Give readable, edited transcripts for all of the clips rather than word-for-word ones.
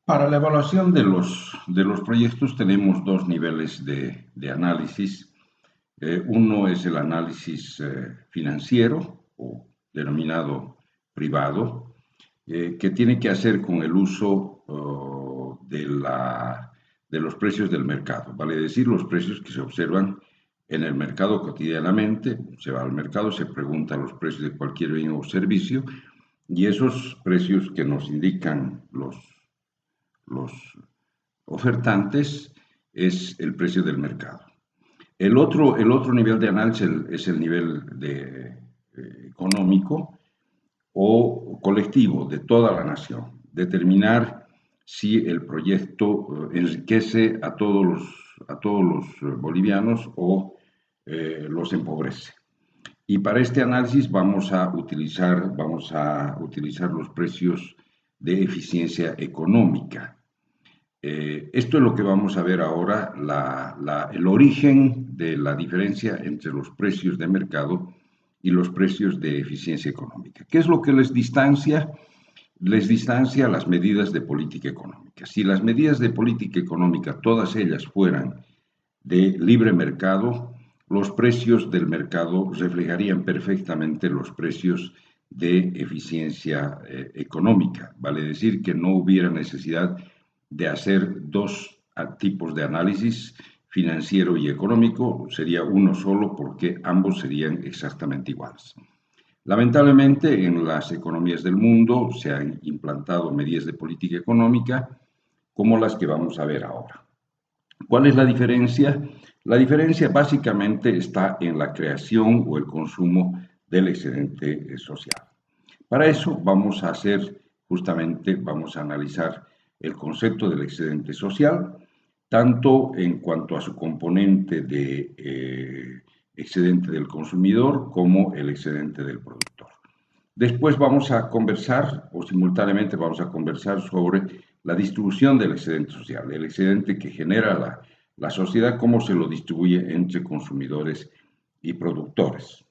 Para la evaluación de los proyectos tenemos dos niveles de análisis. Uno es el análisis financiero o denominado privado, que tiene que hacer con el uso de los precios del mercado, vale decir, los precios que se observan en el mercado cotidianamente. Se va al mercado, se pregunta los precios de cualquier bien o servicio y esos precios que nos indican los ofertantes es el precio del mercado. El otro nivel de análisis es el nivel económico o colectivo de toda la nación. Determinar si el proyecto enriquece a todos los bolivianos o los empobrece. Y para este análisis vamos a utilizar los precios de eficiencia económica. Esto es lo que vamos a ver ahora, el origen de la diferencia entre los precios de mercado y los precios de eficiencia económica. ¿Qué es lo que les distancia? Les distancia las medidas de política económica. Si las medidas de política económica, todas ellas fueran de libre mercado, los precios del mercado reflejarían perfectamente los precios de eficiencia económica. Vale decir que no hubiera necesidad de hacer dos tipos de análisis, financiero y económico, sería uno solo porque ambos serían exactamente iguales. Lamentablemente, en las economías del mundo se han implantado medidas de política económica como las que vamos a ver ahora. ¿Cuál es la diferencia? La diferencia básicamente está en la creación o el consumo del excedente social. Para eso vamos a analizar el concepto del excedente social, tanto en cuanto a su componente de excedente del consumidor como el excedente del productor. Después vamos a conversar, o simultáneamente vamos a conversar sobre la distribución del excedente social, el excedente que genera la sociedad, cómo se lo distribuye entre consumidores y productores.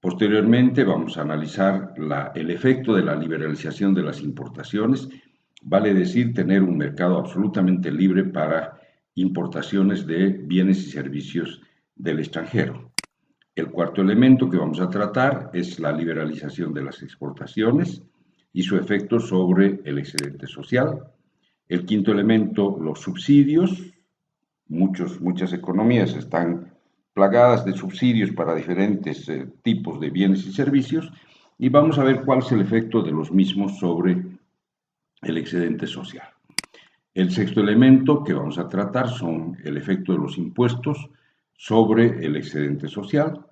Posteriormente vamos a analizar el efecto de la liberalización de las importaciones, vale decir tener un mercado absolutamente libre para importaciones de bienes y servicios del extranjero. El cuarto elemento que vamos a tratar es la liberalización de las exportaciones y su efecto sobre el excedente social. El quinto elemento, los subsidios. Muchas economías están plagadas de subsidios para diferentes tipos de bienes y servicios y vamos a ver cuál es el efecto de los mismos sobre el excedente social. El sexto elemento que vamos a tratar son el efecto de los impuestos sobre el excedente social.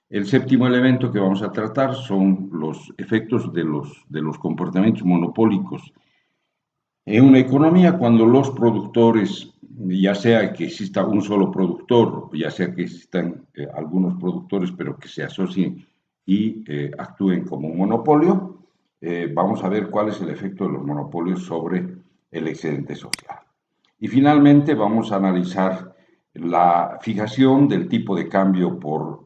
El séptimo elemento que vamos a tratar son los efectos de los comportamientos monopólicos en una economía cuando los productores, ya sea que exista un solo productor, ya sea que existan algunos productores, pero que se asocien y actúen como un monopolio, vamos a ver cuál es el efecto de los monopolios sobre el excedente social. Y finalmente vamos a analizar la fijación del tipo de cambio por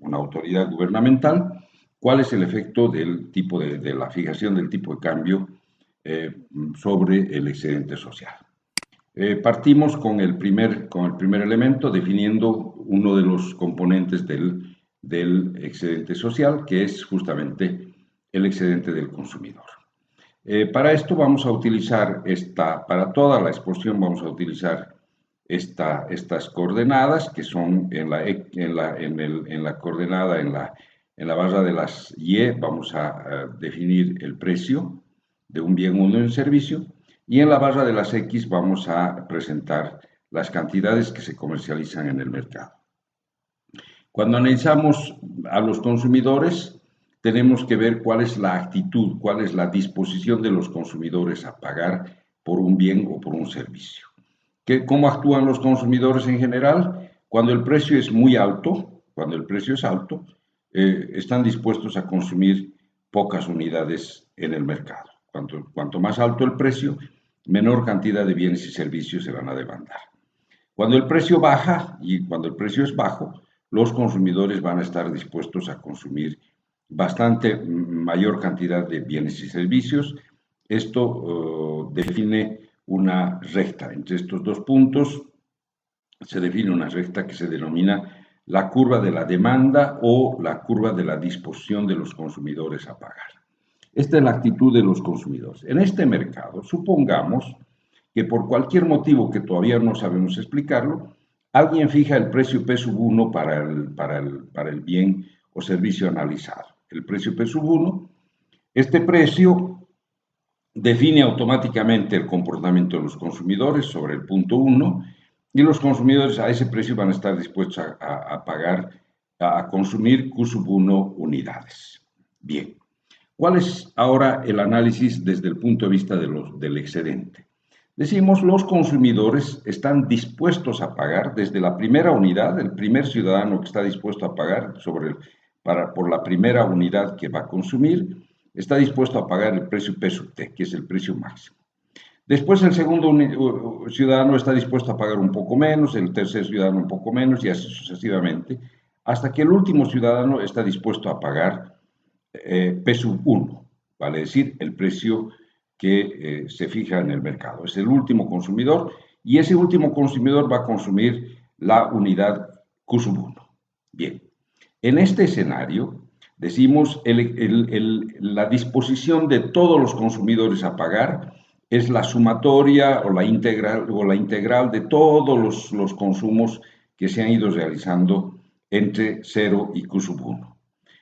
una autoridad gubernamental, cuál es el efecto de la fijación del tipo de cambio sobre el excedente social. Partimos con el primer elemento definiendo uno de los componentes del excedente social, que es justamente el excedente del consumidor. Para esto vamos a utilizar para toda la exposición vamos a utilizar estas coordenadas que son en la coordenada, en la barra de las Y, vamos a definir el precio de un bien o de un servicio, y en la barra de las X vamos a presentar las cantidades que se comercializan en el mercado. Cuando analizamos a los consumidores, tenemos que ver cuál es la actitud, cuál es la disposición de los consumidores a pagar por un bien o por un servicio. ¿Cómo actúan los consumidores en general? Cuando el precio es muy alto, están dispuestos a consumir pocas unidades en el mercado. Cuanto más alto el precio, menor cantidad de bienes y servicios se van a demandar. Cuando el precio baja y cuando el precio es bajo, los consumidores van a estar dispuestos a consumir bastante mayor cantidad de bienes y servicios. Esto define una recta. Entre estos dos puntos se define una recta que se denomina la curva de la demanda o la curva de la disposición de los consumidores a pagar. Esta es la actitud de los consumidores. En este mercado, supongamos que por cualquier motivo que todavía no sabemos explicarlo, alguien fija el precio P1 para el bien o servicio analizado. El precio P1, este precio define automáticamente el comportamiento de los consumidores sobre el punto 1 y los consumidores a ese precio van a estar dispuestos a pagar, a consumir Q1 unidades. Bien, ¿cuál es ahora el análisis desde el punto de vista del excedente? Decimos, los consumidores están dispuestos a pagar desde la primera unidad, el primer ciudadano que está dispuesto a pagar por la primera unidad que va a consumir, está dispuesto a pagar el precio P sub T, que es el precio máximo. Después el segundo ciudadano está dispuesto a pagar un poco menos, el tercer ciudadano un poco menos y así sucesivamente, hasta que el último ciudadano está dispuesto a pagar P sub 1, vale decir, el precio que se fija en el mercado. Es el último consumidor y ese último consumidor va a consumir la unidad Q sub 1. Bien, en este escenario decimos la disposición de todos los consumidores a pagar es la sumatoria o la integral de todos los consumos que se han ido realizando entre 0 y Q sub 1.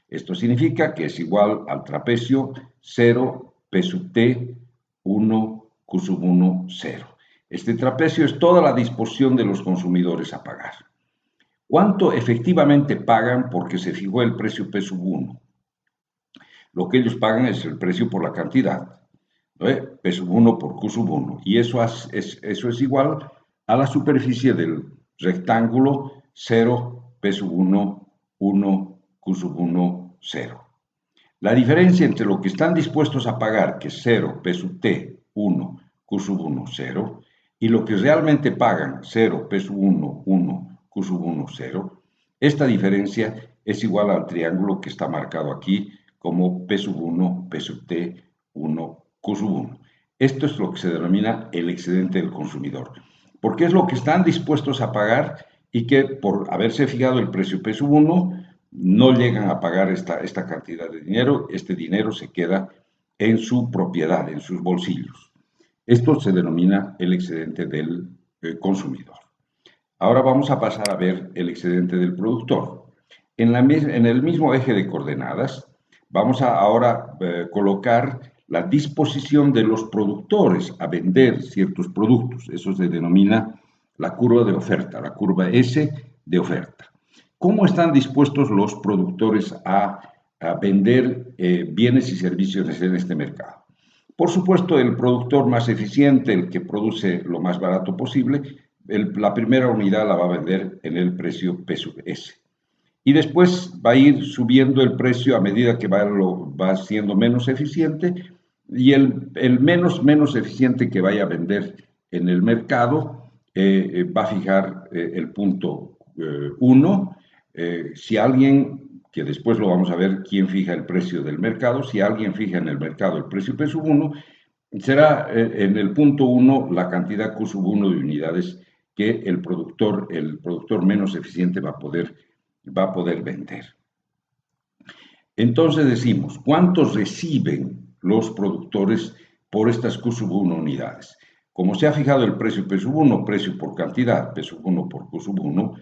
Esto significa que es igual al trapecio 0, P sub T, 1, Q sub 1, 0. Este trapecio es toda la disposición de los consumidores a pagar. ¿Cuánto efectivamente pagan porque se fijó el precio P sub 1? Lo que ellos pagan es el precio por la cantidad, ¿no? P sub 1 por Q sub 1. Y eso es igual a la superficie del rectángulo 0, P sub 1, 1, Q sub 1, 0. La diferencia entre lo que están dispuestos a pagar, que es 0, P sub T, 1, Q sub 1, 0, y lo que realmente pagan, 0, P sub 1, 1, Q sub 1, 0, esta diferencia es igual al triángulo que está marcado aquí como P sub 1, P sub T, 1, Q sub 1. Esto es lo que se denomina el excedente del consumidor, porque es lo que están dispuestos a pagar y que por haberse fijado el precio P sub 1, no llegan a pagar esta cantidad de dinero, este dinero se queda en su propiedad, en sus bolsillos. Esto se denomina el excedente del consumidor. Ahora vamos a pasar a ver el excedente del productor. En el mismo eje de coordenadas, vamos a ahora colocar la disposición de los productores a vender ciertos productos. Eso se denomina la curva de oferta, la curva S de oferta. ¿Cómo están dispuestos los productores a vender bienes y servicios en este mercado? Por supuesto, el productor más eficiente, el que produce lo más barato posible, la primera unidad la va a vender en el precio P sub S. Y después va a ir subiendo el precio a medida que va siendo menos eficiente y el menos eficiente que vaya a vender en el mercado va a fijar el punto 1. Si alguien, que después lo vamos a ver quién fija el precio del mercado, si alguien fija en el mercado el precio P sub 1, será en el punto 1 la cantidad Q sub 1 de unidades que el productor menos eficiente va a poder vender. Entonces decimos, ¿cuántos reciben los productores por estas Q sub 1 unidades? Como se ha fijado el precio P sub 1, precio por cantidad, P sub 1 por Q sub 1,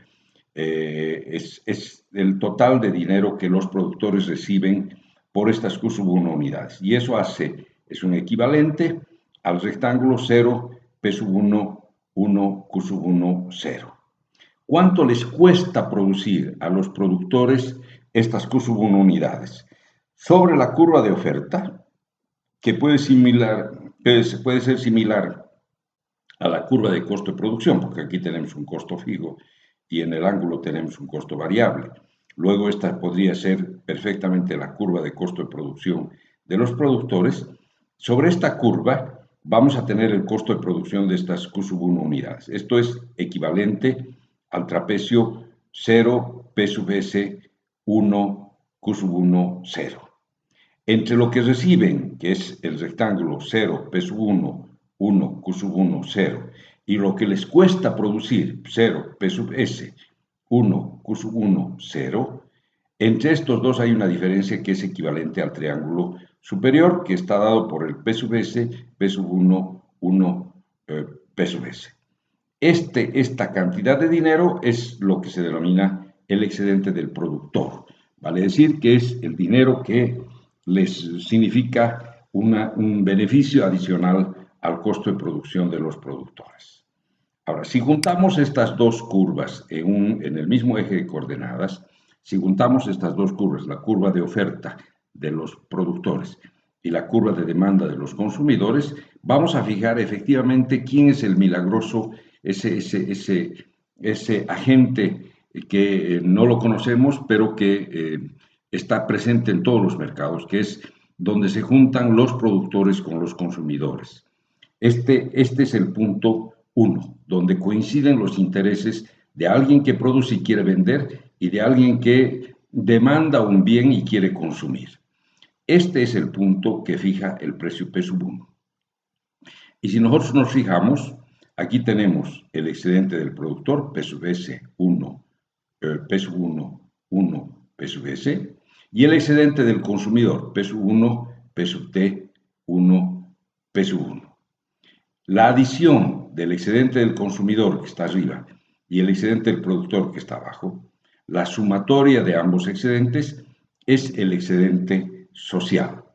es el total de dinero que los productores reciben por estas Q sub 1 unidades. Y eso es un equivalente al rectángulo 0, P sub 1, 1, Q sub 1, 0. ¿Cuánto les cuesta producir a los productores estas Q sub 1 unidades? Sobre la curva de oferta, que puede ser similar a la curva de costo de producción, porque aquí tenemos un costo fijo y en el ángulo tenemos un costo variable. Luego esta podría ser perfectamente la curva de costo de producción de los productores. Sobre esta curva vamos a tener el costo de producción de estas Q sub 1 unidades. Esto es equivalente al trapecio 0, P sub S, 1, Q sub 1, 0. Entre lo que reciben, que es el rectángulo 0, P sub 1, 1, Q sub 1, 0, y lo que les cuesta producir, 0, P sub S, 1, Q sub 1, 0, entre estos dos hay una diferencia que es equivalente al triángulo superior, que está dado por el P sub S, P sub 1, 1, P sub S. Esta cantidad de dinero es lo que se denomina el excedente del productor. Vale decir que es el dinero que les significa un beneficio adicional al costo de producción de los productores. Ahora, si juntamos estas dos curvas en el mismo eje de coordenadas, si juntamos estas dos curvas, la curva de oferta de los productores y la curva de demanda de los consumidores, vamos a fijar efectivamente quién es el milagroso, ese agente que no lo conocemos, pero que está presente en todos los mercados, que es donde se juntan los productores con los consumidores. Este es el punto 1, donde coinciden los intereses de alguien que produce y quiere vender y de alguien que demanda un bien y quiere consumir. Este es el punto que fija el precio P sub 1. Y si nosotros nos fijamos, aquí tenemos el excedente del productor, P sub S 1, P sub 1, 1, P sub S, y el excedente del consumidor, P sub 1, P sub T, 1, P sub 1. La adición del excedente del consumidor, que está arriba, y el excedente del productor, que está abajo, la sumatoria de ambos excedentes es el excedente social.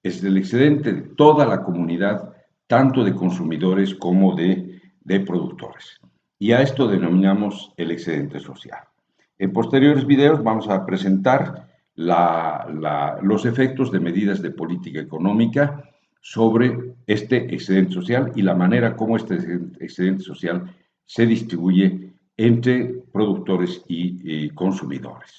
Es el excedente de toda la comunidad, tanto de consumidores como de productores. Y a esto denominamos el excedente social. En posteriores videos vamos a presentar los efectos de medidas de política económica sobre este excedente social y la manera como este excedente social se distribuye entre productores y consumidores.